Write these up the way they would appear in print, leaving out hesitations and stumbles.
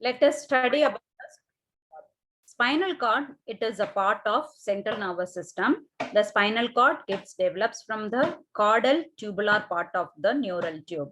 Let us study about the spinal cord. It is a part of central nervous system. The spinal cord develops from the caudal tubular part of the neural tube.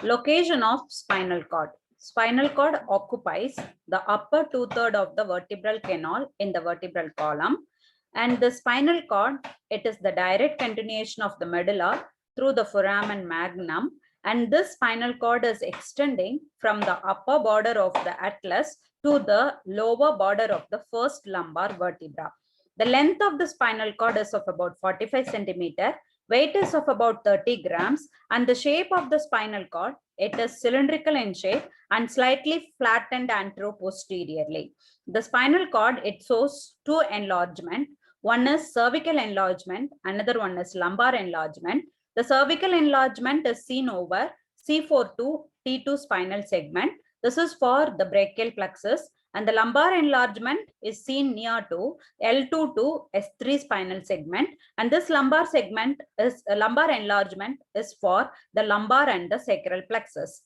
Location of spinal cord. Spinal cord occupies the upper two-thirds of the vertebral canal in the vertebral column. And the spinal cord, it is the direct continuation of the medulla through the foramen magnum. And this spinal cord is extending from the upper border of the atlas to the lower border of the first lumbar vertebra. The length of the spinal cord is of about 45 centimeter. Weight is of about 30 grams, and the shape of the spinal cord, it is cylindrical in shape and slightly flattened anteroposteriorly. The spinal cord, it shows two enlargement. One is cervical enlargement, another one is lumbar enlargement. The cervical enlargement is seen over C4 to T2 spinal segment. This is for the brachial plexus. And the lumbar enlargement is seen near to L2 to S3 spinal segment. And this lumbar enlargement is for the lumbar and the sacral plexus.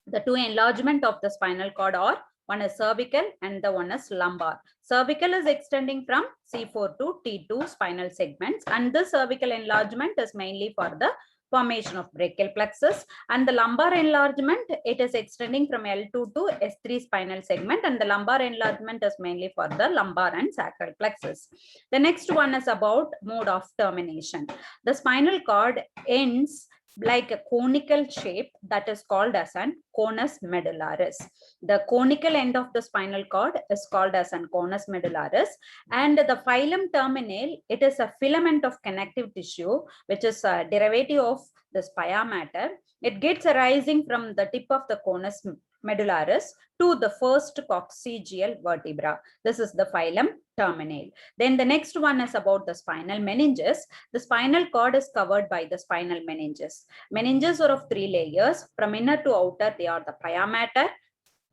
The two enlargement of the spinal cord are one is cervical and the one is lumbar. Cervical is extending from C4 to T2 spinal segments, and the cervical enlargement is mainly for the formation of brachial plexus, and the lumbar enlargement, it is extending from L2 to S3 spinal segment, and the lumbar enlargement is mainly for the lumbar and sacral plexus. The next one is about mode of termination. The spinal cord ends like a conical shape that is called as an conus medullaris. The conical end of the spinal cord is called as an conus medullaris, and the phylum terminale, it is a filament of connective tissue which is a derivative of the pia mater. It gets arising from the tip of the conus medullaris to the first coccygeal vertebra. This is the phylum terminale. Then the next one is about the spinal meninges. The spinal cord is covered by the spinal meninges. Meninges are of three layers. From inner to outer, they are the pia mater,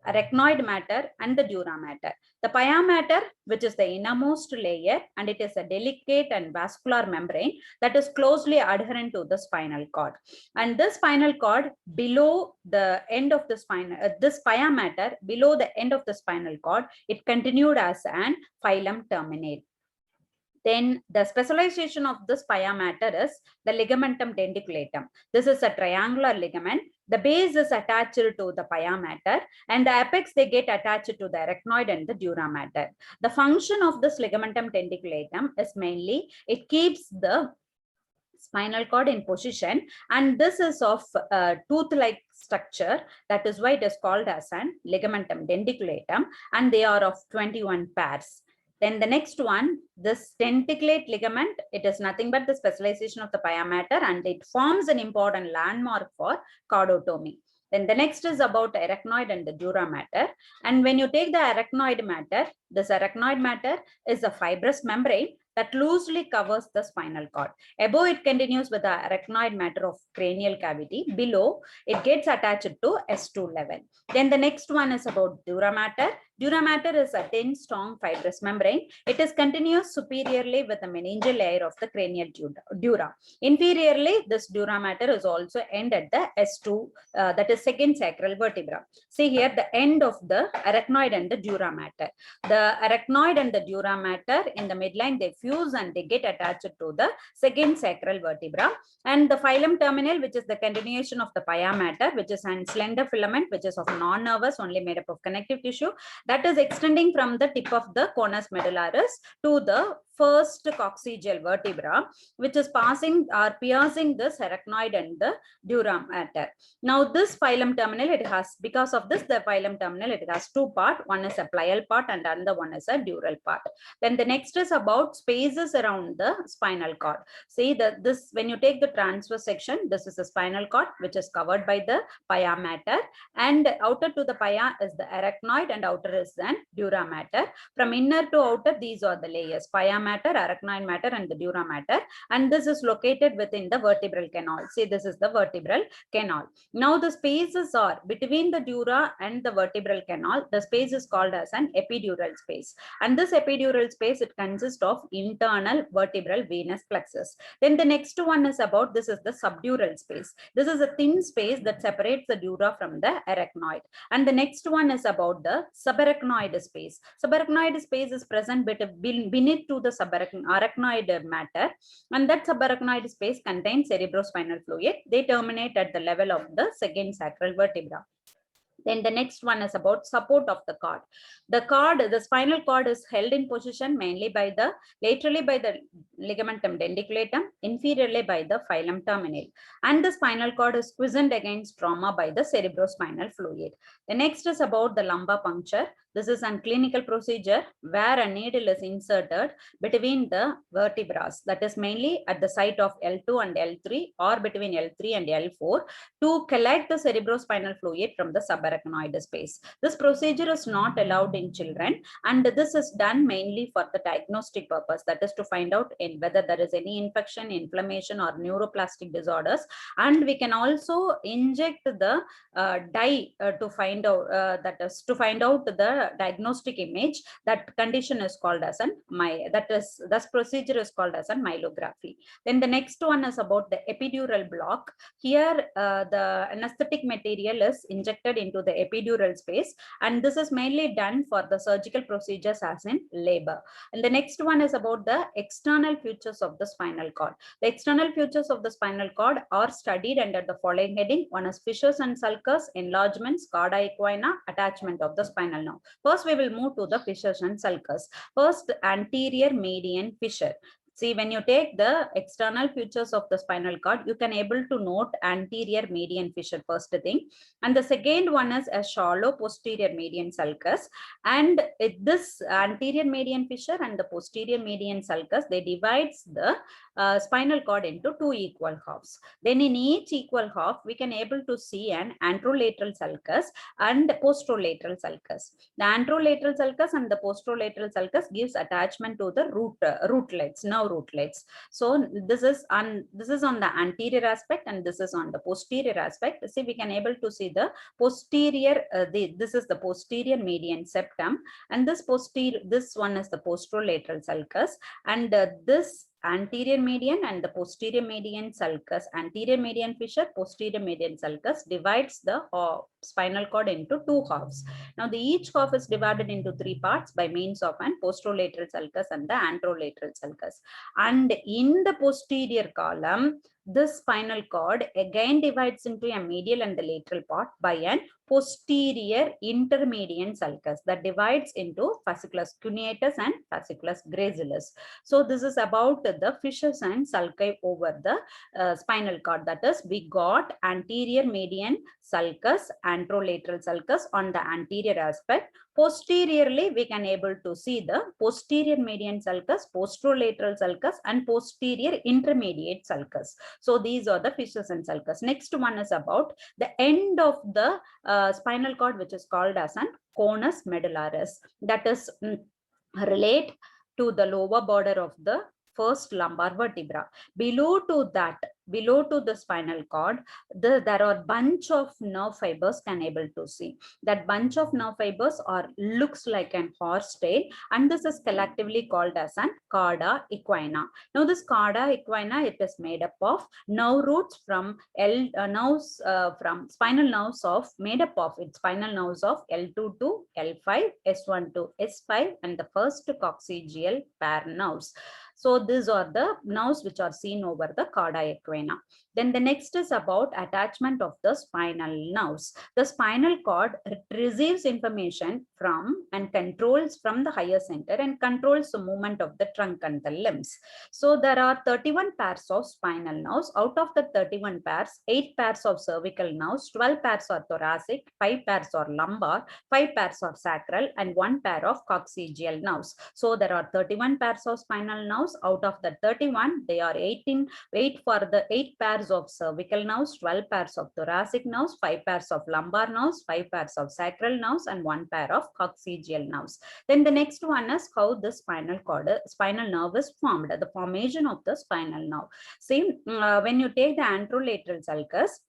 arachnoid matter, and the dura mater. The pia mater, which is the innermost layer, and it is a delicate and vascular membrane that is closely adherent to the spinal cord. And this spinal cord below the end of the spinal, this pia mater below the end of the spinal cord, it continued as an phylum terminale. Then the specialization of this pia mater is the ligamentum dendriculatum. This is a triangular ligament. The base is attached to the pia mater, and the apex they get attached to the arachnoid and the dura mater. The function of this ligamentum dendriculatum is mainly it keeps the spinal cord in position, and this is of tooth-like structure. That is why it is called as an ligamentum dendriculatum, and they are of 21 pairs. Then the next one, this denticulate ligament, it is nothing but the specialization of the pia mater, and it forms an important landmark for chordotomy. Then the next is about arachnoid and the dura mater. And when you take the arachnoid mater, this arachnoid mater is a fibrous membrane that loosely covers the spinal cord. Above, it continues with the arachnoid matter of cranial cavity. Below, it gets attached to S2 level. Then the next one is about dura mater. Dura mater is a dense, strong, fibrous membrane. It is continuous superiorly with the meningeal layer of the cranial dura. Inferiorly, this dura mater is also end at the S2, that is second sacral vertebra. See here, the end of the arachnoid and the dura mater. The arachnoid and the dura mater in the midline, they fuse and they get attached to the second sacral vertebra. And the phylum terminal, which is the continuation of the pia mater, which is a slender filament, which is of non-nervous, only made up of connective tissue, that is extending from the tip of the conus medullaris to the first coccygeal vertebra, which is piercing this arachnoid and the dura mater. Now this phylum terminal, it has, because of this, the phylum terminal, it has two parts. One is a plial part and another one is a dural part. Then the next is about spaces around the spinal cord. See that this, when you take the transverse section, this is the spinal cord, which is covered by the pia mater, and outer to the pia is the arachnoid and outer is the dura mater. From inner to outer, these are the layers: pia mater, arachnoid mater, and the dura mater. And this is located within the vertebral canal. See, this is the vertebral canal. Now the spaces are between the dura and the vertebral canal. The space is called as an epidural space. And this epidural space, it consists of internal vertebral venous plexus. Then the next one is about, this is the subdural space. This is a thin space that separates the dura from the arachnoid. And the next one is about the subarachnoid space. Subarachnoid space is present beneath to the arachnoid matter, and that subarachnoid space contains cerebrospinal fluid. They terminate at the level of the second sacral vertebra. Then the next one is about support of the cord. The spinal cord is held in position mainly by the laterally by the ligamentum dendriculatum, inferiorly by the filum terminale. And the spinal cord is cushioned against trauma by the cerebrospinal fluid. The next is about the lumbar puncture. This is a clinical procedure where a needle is inserted between the vertebrae, that is mainly at the site of L2 and L3 or between L3 and L4, to collect the cerebrospinal fluid from the subarachnoid space. This procedure is not allowed in children, and this is done mainly for the diagnostic purpose, that is to find out in whether there is any infection, inflammation, or neuroplastic disorders. And we can also inject the dye to find out the diagnostic image. That condition is called as this procedure is called as a myelography. Then the next one is about the epidural block. Here the anesthetic material is injected into the epidural space, and this is mainly done for the surgical procedures as in labor. And the next one is about the external features of the spinal cord. The external features of the spinal cord are studied under the following heading. One is fissures and sulcus, enlargements, cauda equina, attachment of the spinal nerve. First, we will move to the fissures and sulcus. First, anterior median fissure. See, when you take the external features of the spinal cord, you can able to note anterior median fissure, first thing. And the second one is a shallow posterior median sulcus. And this anterior median fissure and the posterior median sulcus, they divides the spinal cord into two equal halves. Then in each equal half, we can able to see an anterolateral sulcus and posterolateral sulcus. The anterolateral sulcus and the posterolateral sulcus gives attachment to the rootlets, nerve rootlets. So this is on the anterior aspect, and this is on the posterior aspect. See, we can able to see the posterior. This is the posterior median septum, and this one is the posterolateral sulcus, and this anterior median and the posterior median sulcus, anterior median fissure, posterior median sulcus divides the spinal cord into two halves. Now, each half is divided into three parts by means of an posterolateral sulcus and the anterolateral sulcus. And in the posterior column, this spinal cord again divides into a medial and the lateral part by an posterior intermediate sulcus that divides into fasciculus cuneatus and fasciculus gracilis. So this is about the fissures and sulci over the spinal cord. That is, we got anterior median sulcus, anterolateral sulcus on the anterior aspect. Posteriorly, we can able to see the posterior median sulcus, posterolateral sulcus, and posterior intermediate sulcus. So these are the fissures and sulcus. Next one is about the end of the spinal cord, which is called as an conus medullaris. That is relate to the lower border of the first lumbar vertebra. Below to the spinal cord, there are bunch of nerve fibers can able to see. That bunch of nerve fibers looks like an horse tail, and this is collectively called as an cauda equina. Now this cauda equina, it is made up of nerve roots from spinal nerves of spinal nerves of L2 to L5, S1 to S5, and the first coccygeal pair nerves. So these are the nerves which are seen over the cauda equina. Then the next is about attachment of the spinal nerves. The spinal cord receives information from and controls from the higher center and controls the movement of the trunk and the limbs. So there are 31 pairs of spinal nerves. Out of the 31 pairs, 8 pairs of cervical nerves, 12 pairs are thoracic, 5 pairs are lumbar, 5 pairs are sacral, and 1 pair of coccygeal nerves. So there are 31 pairs of spinal nerves. nerves. Out of the 31, they are 8 for the 8 pairs of cervical nerves, 12 pairs of thoracic nerves, 5 pairs of lumbar nerves, 5 pairs of sacral nerves, and 1 pair of coccygeal nerves. Then the next one is how the spinal nerve is formed, the formation of the spinal nerve. See, when you take the anterolateral sulcus,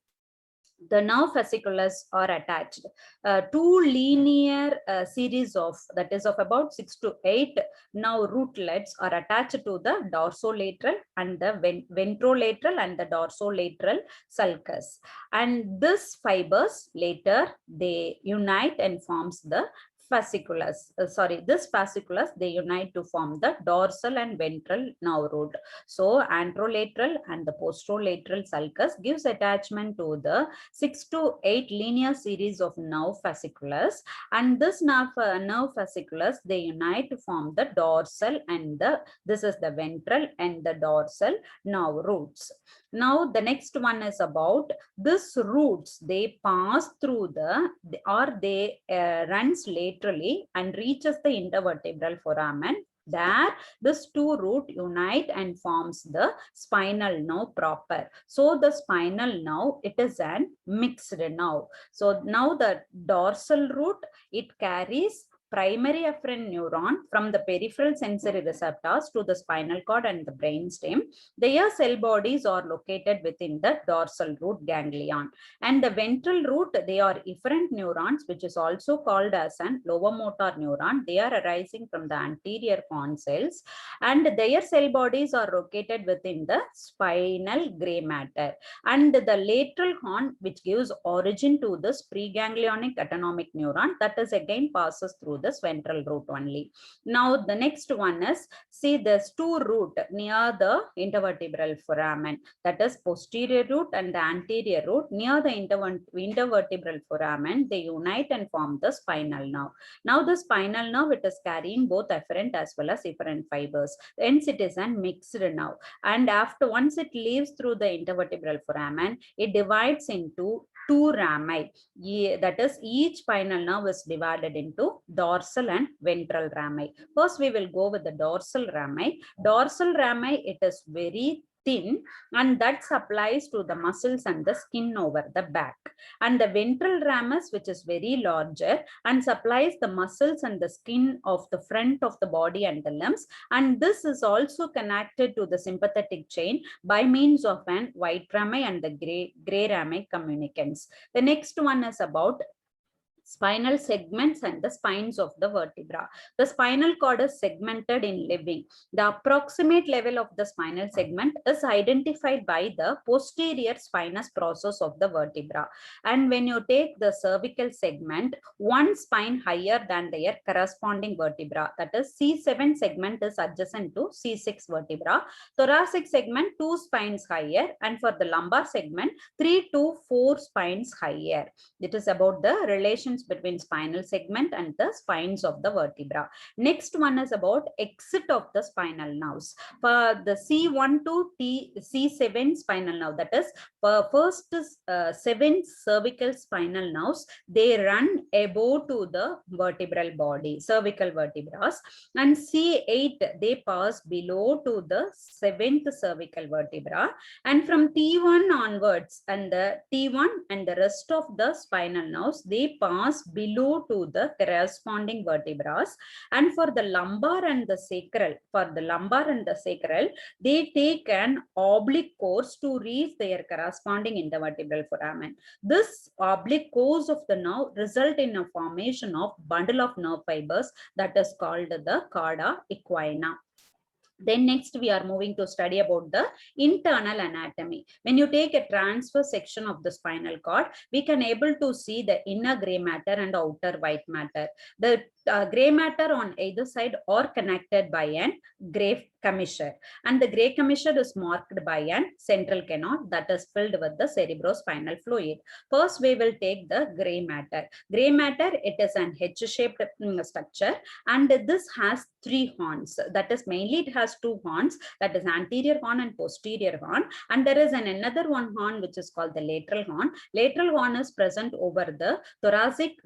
the nerve fasciculus are attached. Two linear series of, that is of about 6 to 8 nerve rootlets are attached to the dorsolateral and the ventrolateral and the dorsolateral sulcus. And this fibers later they unite and forms the fasciculus. This fasciculus, they unite to form the dorsal and ventral nerve root. So anterolateral and the posterolateral sulcus gives attachment to the 6 to 8 linear series of nerve fasciculus, and this nerve fasciculus, they unite to form the dorsal and this is the ventral and the dorsal nerve roots. Now the next one is about this roots, they pass through they runs laterally and reaches the intervertebral foramen. There, this two root unite and forms the spinal nerve proper. So the spinal nerve, it is an mixed nerve. So now the dorsal root, it carries primary afferent neuron from the peripheral sensory receptors to the spinal cord and the brainstem. Their cell bodies are located within the dorsal root ganglion. And the ventral root, they are efferent neurons, which is also called as an lower motor neuron. They are arising from the anterior horn cells, and their cell bodies are located within the spinal gray matter. And the lateral horn, which gives origin to this preganglionic autonomic neuron, that is again passes through this ventral root only. Now the next one is, see, there's two root near the intervertebral foramen, that is posterior root and the anterior root. Near the intervertebral foramen, they unite and form the spinal nerve. Now the spinal nerve, it is carrying both afferent as well as efferent fibers. Hence it is a mixed nerve. And after once it leaves through the intervertebral foramen, it divides into two rami. That is, each spinal nerve is divided into dorsal and ventral rami. First, we will go with the dorsal rami. Dorsal rami, it is very thin, and that supplies to the muscles and the skin over the back. And the ventral ramus, which is very larger and supplies the muscles and the skin of the front of the body and the limbs. And this is also connected to the sympathetic chain by means of an white rami and the gray rami communicants. The next one is about spinal segments and the spines of the vertebra. The spinal cord is segmented in living. The approximate level of the spinal segment is identified by the posterior spinous process of the vertebra. And when you take the cervical segment, one spine higher than their corresponding vertebra, that is C7 segment is adjacent to C6 vertebra. Thoracic segment, 2 spines higher, and for the lumbar segment, 3 to 4 spines higher. It is about the relations between spinal segment and the spines of the vertebra. Next one is about exit of the spinal nerves. For the C1 to C7 spinal nerve, that is first 7 cervical spinal nerves, they run above to the vertebral body, cervical vertebrae, and C8 they pass below to the 7th cervical vertebra, and from T1 onwards and the T1 and the rest of the spinal nerves, they pass below to the corresponding vertebrae. And for the lumbar and the sacral, they take an oblique course to reach their corresponding intervertebral foramen. This oblique course of the nerve result in a formation of bundle of nerve fibers that is called the cauda equina. Then next we are moving to study about the internal anatomy. When you take a transverse section of the spinal cord, we can able to see the inner gray matter and outer white matter. The gray matter on either side are connected by an gray commissure, and the gray commissure is marked by an central canal that is filled with the cerebrospinal fluid. First, we will take the gray matter. Gray matter, it is an H-shaped structure, and this has 3 horns. That is, mainly it has 2 horns, that is anterior horn and posterior horn, and there is another one horn which is called the lateral horn. Lateral horn is present over the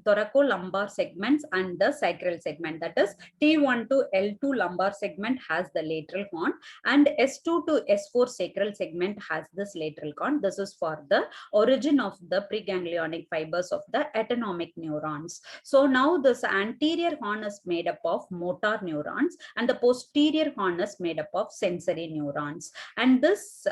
thoracolumbar segments and the sacral segment. That is, T1 to L2 lumbar segment has the lateral lateral horn, and S2 to S4 sacral segment has this lateral horn. This is for the origin of the preganglionic fibers of the autonomic neurons. So now this anterior horn is made up of motor neurons, and the posterior horn is made up of sensory neurons. And this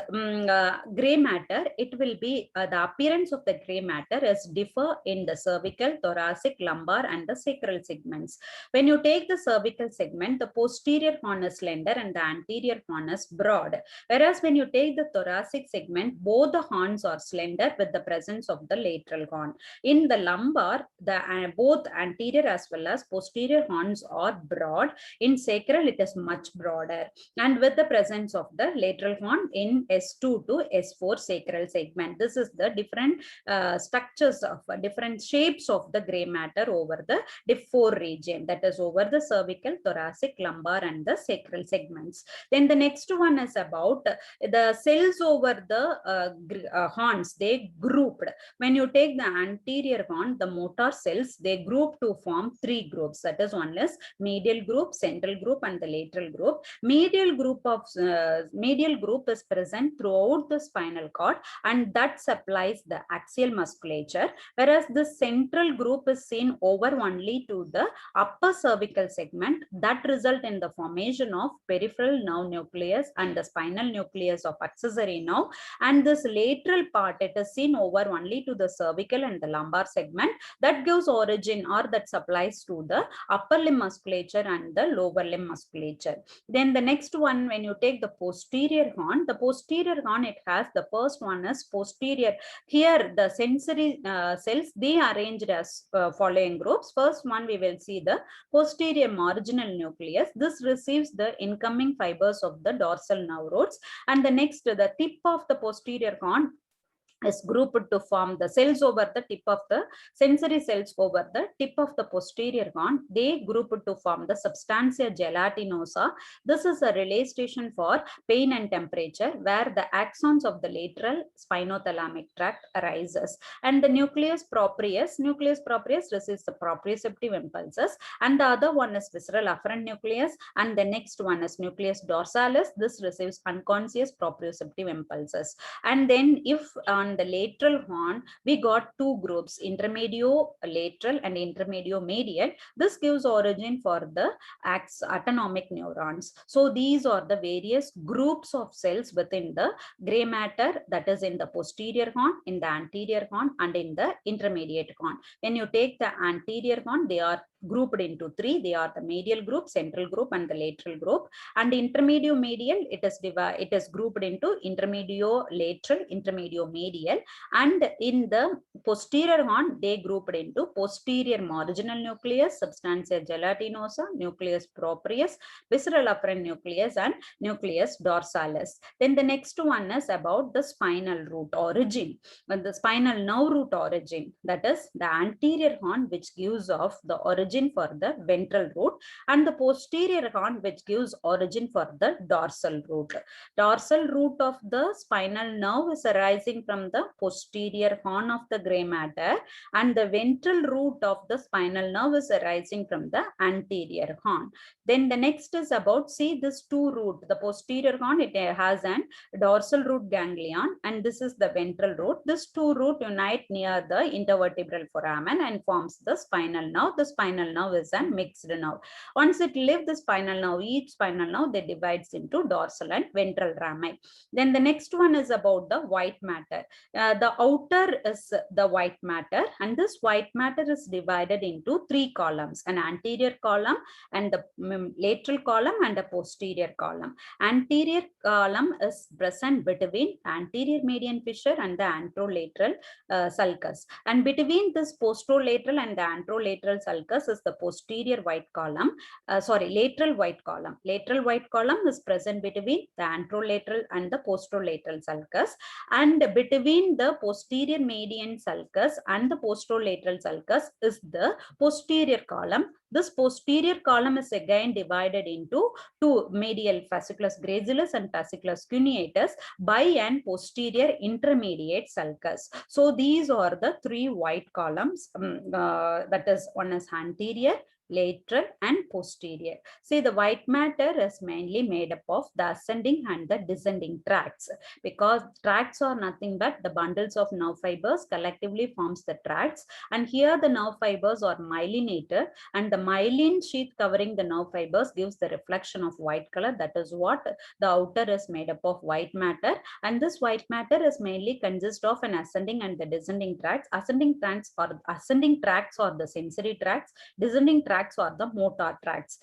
gray matter, it will be the appearance of the gray matter is differ in the cervical, thoracic, lumbar, and the sacral segments. When you take the cervical segment, the posterior horn is slender and the anterior horn is broad. Whereas when you take the thoracic segment, both the horns are slender with the presence of the lateral horn. In the lumbar, both anterior as well as posterior horns are broad. In sacral, it is much broader, and with the presence of the lateral horn in S2 to S4 sacral segment. This is the different structures of different shapes of the gray matter over the four region, that is over the cervical, thoracic, lumbar, and the sacral segments. Then the next one is about the cells over the horns. They grouped. When you take the anterior horn, the motor cells, they group to form three groups. That is, one is medial group, central group, and the lateral group. Medial group is present throughout the spinal cord, and that supplies the axial musculature, whereas the central group is seen over only to the upper cervical segment, that result in the formation of peripheral nerve nucleus and the spinal nucleus of accessory nerve. And this lateral part, it is seen over only to the cervical and the lumbar segment, that gives origin or that supplies to the upper limb musculature and the lower limb musculature. Then the next one, when you take the posterior horn, it has, the first one is posterior. Here the sensory cells, they are arranged as following groups. First one, we will see the posterior marginal nucleus. This receives the incoming fibers of the dorsal nerve roots, and the next, the tip of the posterior horn is grouped to form the cells over the tip of the sensory cells over the tip of the posterior horn. They grouped to form the substantia gelatinosa. This is a relay station for pain and temperature, where the axons of the lateral spinothalamic tract arises. And the nucleus proprius receives the proprioceptive impulses, and the other one is visceral afferent nucleus, and the next one is nucleus dorsalis. This receives unconscious proprioceptive impulses. And then if on the lateral horn, we got two groups, intermedio-lateral and intermedio-medial. This gives origin for the autonomic neurons. So these are the various groups of cells within the gray matter, that is in the posterior horn, in the anterior horn, and in the intermediate horn. When you take the anterior horn, they are grouped into three. They are the medial group, central group, and the lateral group. And intermedio-medial, it is grouped into intermedio-lateral, intermedio-medial, and in the posterior horn, they grouped into posterior marginal nucleus, substantia gelatinosa, nucleus proprius, visceral afferent nucleus, and nucleus dorsalis. Then the next one is about the spinal root origin, and the spinal nerve root origin, that is the anterior horn, which gives off the origin for the ventral root, and the posterior horn, which gives origin for the dorsal root. Dorsal root of the spinal nerve is arising from the posterior horn of the gray matter, and the ventral root of the spinal nerve is arising from the anterior horn. Then the next is about, see this two root, the posterior horn, it has an dorsal root ganglion, and this is the ventral root. This two root unite near the intervertebral foramen and forms the spinal nerve. The spinal nerve is a mixed nerve. Once it leaves the spinal nerve, each spinal nerve, they divides into dorsal and ventral rami. Then the next one is about the white matter. The outer is the white matter, and this white matter is divided into three columns, an anterior column, and the lateral column, and a posterior column. Anterior column is present between anterior median fissure and the anterolateral sulcus, and between this posterolateral and the anterolateral sulcus is the posterior white column, lateral white column. Lateral white column is present between the anterolateral and the posterolateral sulcus, and between the posterior median sulcus and the posterolateral sulcus is the posterior column. This posterior column is again divided into two, medial fasciculus gracilis and fasciculus cuneatus, by an posterior intermediate sulcus. So these are the three white columns, that is, one is anterior, lateral, and posterior. See, the white matter is mainly made up of the ascending and the descending tracts, because tracts are nothing but the bundles of nerve fibers collectively forms the tracts, and here the nerve fibers are myelinated, and the myelin sheath covering the nerve fibers gives the reflection of white color. That is what the outer is made up of, white matter, and this white matter is mainly consist of an ascending and the descending tracts. Ascending tracts are the sensory tracts, descending tracts are the motor tracts.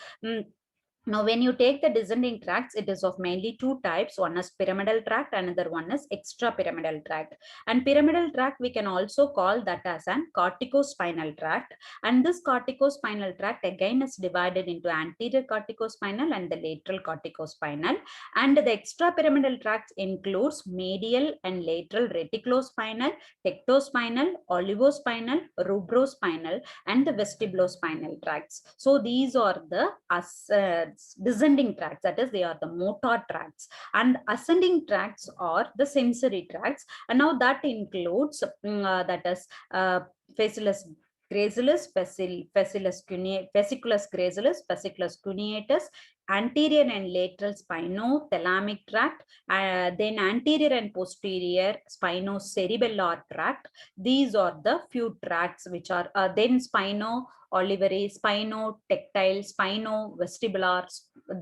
Now, when you take the descending tracts, it is of mainly two types. One is pyramidal tract, another one is extrapyramidal tract. And pyramidal tract, we can also call that as an corticospinal tract. And this corticospinal tract again is divided into anterior corticospinal and the lateral corticospinal. And the extrapyramidal tract includes medial and lateral reticulospinal, tectospinal, olivospinal, rubrospinal, and the vestibulospinal tracts. So these are the descending tracts, that is, they are the motor tracts, and ascending tracts are the sensory tracts. And now that includes that is fasciculus gracilis, fasciculus gracilis, fasciculus cuneatus, anterior and lateral spinothalamic tract, then anterior and posterior spinocerebellar tract. These are the few tracts which are then spino-olivary, spinotactile, spinovestibular.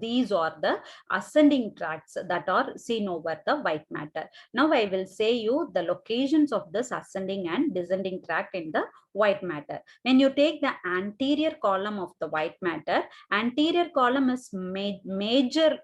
These are the ascending tracts that are seen over the white matter. Now I will say you the locations of this ascending and descending tract in the white matter. When you take the anterior column of the white matter, anterior column is majorly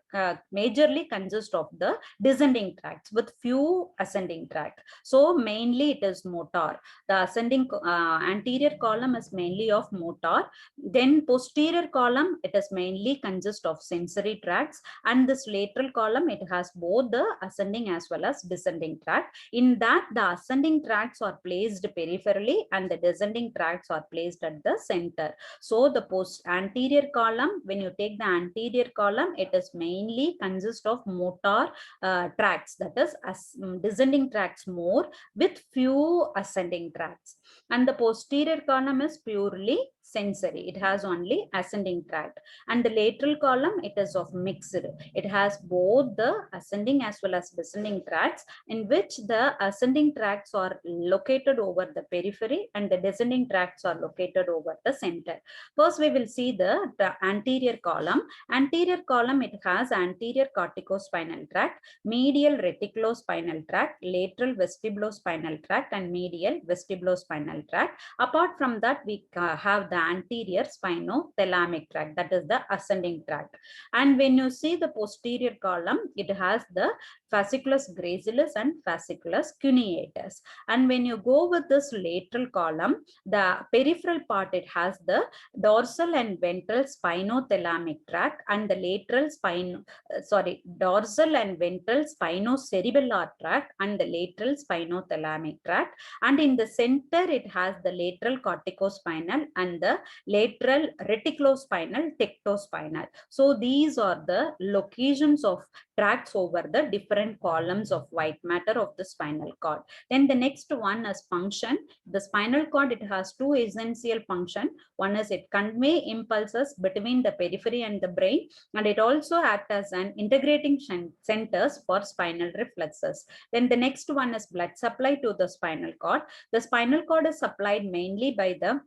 consist of the descending tracts with few ascending tract. So mainly it is motor. The ascending anterior column is mainly of motor. Then posterior column, it is mainly consist of sensory tracts, and this lateral column, it has both the ascending as well as descending tract. In that, the ascending tracts are placed peripherally and the descending tracts are placed at the center. So the anterior column, when you take the anterior column, it is mainly consist of motor tracts, that is descending tracts more with few ascending tracts, and the posterior column is purely sensory. It has only ascending tract, and the lateral column, it is of mixed. It has both the ascending as well as descending tracts, in which the ascending tracts are located over the periphery and the descending tracts are located over the center. First, we will see the anterior column. Anterior column, it has anterior corticospinal tract, medial reticulospinal tract, lateral vestibulospinal tract, and medial vestibulospinal tract. Apart from that, we have the anterior spinothalamic tract, that is the ascending tract. And when you see the posterior column, it has the fasciculus gracilis and fasciculus cuneatus. And when you go with this lateral column, the peripheral part, it has the dorsal and ventral spinothalamic tract and the lateral dorsal and ventral spinocerebellar tract and the lateral spinothalamic tract. And in the center, it has the lateral corticospinal and the lateral reticulospinal, tectospinal. So these are the locations of tracts over the different columns of white matter of the spinal cord. Then the next one is function. The spinal cord, it has two essential functions. One is it convey impulses between the periphery and the brain, and it also acts as an integrating centers for spinal reflexes. Then the next one is blood supply to the spinal cord. The spinal cord is supplied mainly by the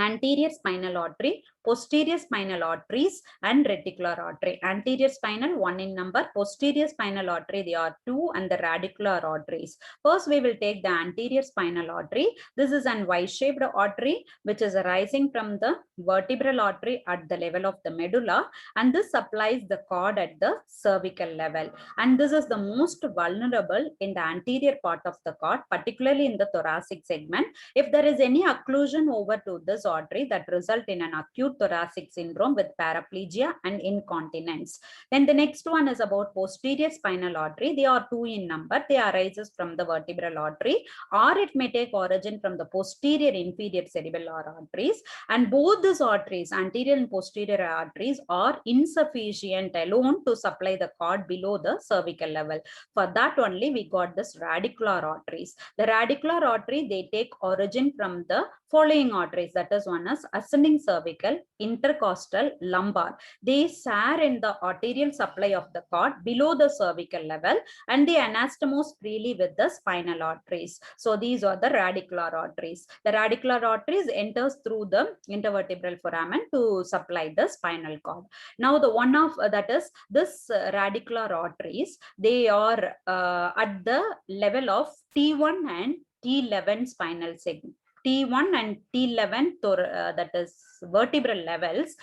anterior spinal artery, posterior spinal arteries, and reticular artery. Anterior spinal, 1 in number, posterior spinal artery, they are 2, and the radicular arteries. First, we will take the anterior spinal artery. This is an Y-shaped artery which is arising from the vertebral artery at the level of the medulla, and this supplies the cord at the cervical level. And this is the most vulnerable in the anterior part of the cord, particularly in the thoracic segment. If there is any occlusion over to this artery, that result in an acute thoracic syndrome with paraplegia and incontinence. Then the next one is about posterior spinal artery. They are 2 in number. They arises from the vertebral artery, or it may take origin from the posterior inferior cerebellar arteries. And both these arteries, anterior and posterior arteries, are insufficient alone to supply the cord below the cervical level. For that only we got this radicular arteries. The radicular artery, they take origin from the following arteries, that that is one is ascending cervical, intercostal, lumbar. They share in the arterial supply of the cord below the cervical level, and they anastomose freely with the spinal arteries. So these are the radicular arteries. The radicular arteries enters through the intervertebral foramen to supply the spinal cord. Now the one of that is this radicular arteries, they are at the level of T1 and T11 spinal segment. T1 and T11 that is vertebral levels.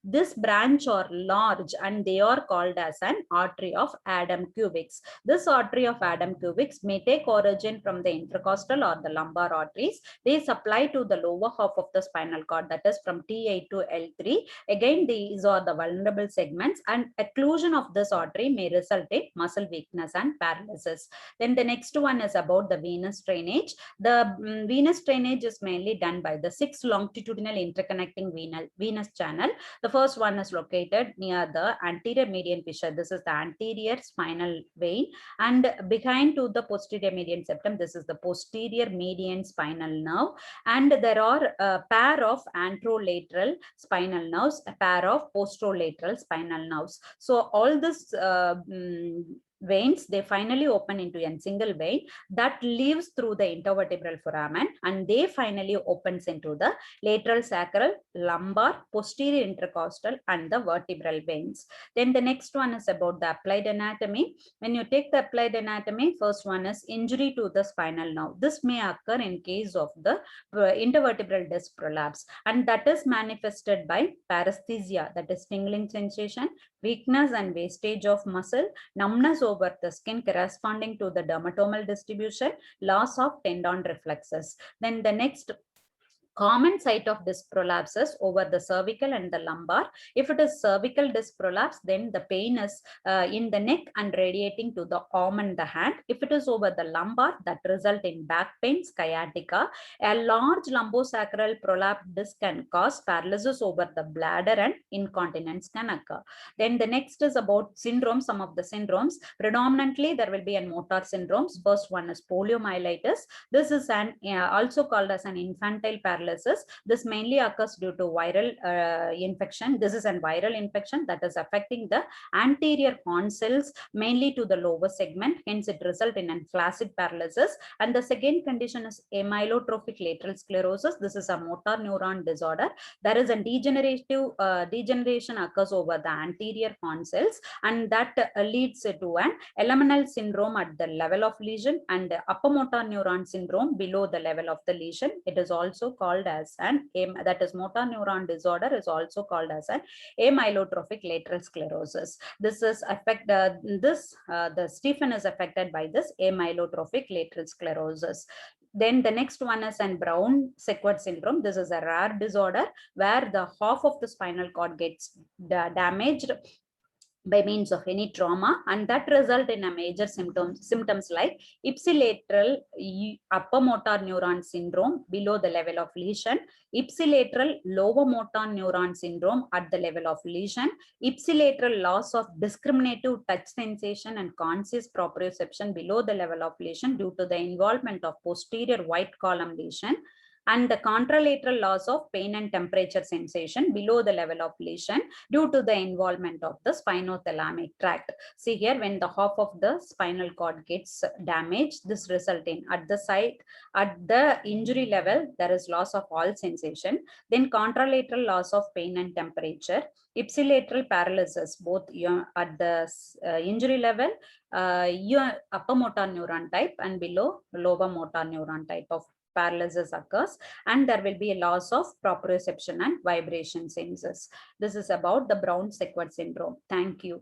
This branch are large and they are called as an artery of Adam cubics. This artery of Adam cubics may take origin from the intercostal or the lumbar arteries. They supply to the lower half of the spinal cord, that is from T8 to L3. Again, these are the vulnerable segments, and occlusion of this artery may result in muscle weakness and paralysis. Then the next one is about the venous drainage. The venous drainage is mainly done by the 6 longitudinal interconnecting venous channel. The first one is located near the anterior median fissure. This is the anterior spinal vein, and behind to the posterior median septum, this is the posterior median spinal nerve. And there are a pair of anterolateral spinal nerves, a pair of posterolateral spinal nerves. So all this veins, they finally open into a single vein that leaves through the intervertebral foramen, and they finally opens into the lateral sacral, lumbar, posterior intercostal, and the vertebral veins. Then the next one is about the applied anatomy. When you take the applied anatomy, first one is injury to the spinal nerve. This may occur in case of the intervertebral disc prolapse, and that is manifested by paresthesia, that is tingling sensation, weakness and wastage of muscle, numbness over the skin corresponding to the dermatomal distribution, loss of tendon reflexes. Then the next common site of disc prolapses over the cervical and the lumbar. If it is cervical disc prolapse, then the pain is in the neck and radiating to the arm and the hand. If it is over the lumbar, that result in back pain, sciatica. A large lumbosacral prolapse disc can cause paralysis over the bladder and incontinence can occur. Then the next is about syndromes, some of the syndromes. Predominantly, there will be a motor syndromes. First one is poliomyelitis. This is an also called as an infantile paralysis. This mainly occurs due to viral infection. This is a viral infection that is affecting the anterior horn cells, mainly to the lower segment. Hence, it results in a flaccid paralysis. And the second condition is amyotrophic lateral sclerosis. This is a motor neuron disorder. There is a degeneration occurs over the anterior horn cells, and that leads to an elemenal syndrome at the level of lesion and upper motor neuron syndrome below the level of the lesion. It is also called as an that is motor neuron disorder is also called as an amyotrophic lateral sclerosis. This is the Stephen is affected by this amyotrophic lateral sclerosis. Then the next one is an Brown-Sequard syndrome. This is a rare disorder where the half of the spinal cord gets damaged by means of any trauma, and that result in a major symptoms like ipsilateral upper motor neuron syndrome below the level of lesion, ipsilateral lower motor neuron syndrome at the level of lesion, ipsilateral loss of discriminative touch sensation and conscious proprioception below the level of lesion due to the involvement of posterior white column lesion, and the contralateral loss of pain and temperature sensation below the level of lesion due to the involvement of the spinothalamic tract. See here, when the half of the spinal cord gets damaged, this result in at the injury level, there is loss of all sensation, then contralateral loss of pain and temperature, ipsilateral paralysis, both at the injury level, upper motor neuron type and below lower motor neuron type of paralysis occurs, and there will be a loss of proprioception and vibration senses. This is about the Brown-Sequard syndrome. Thank you.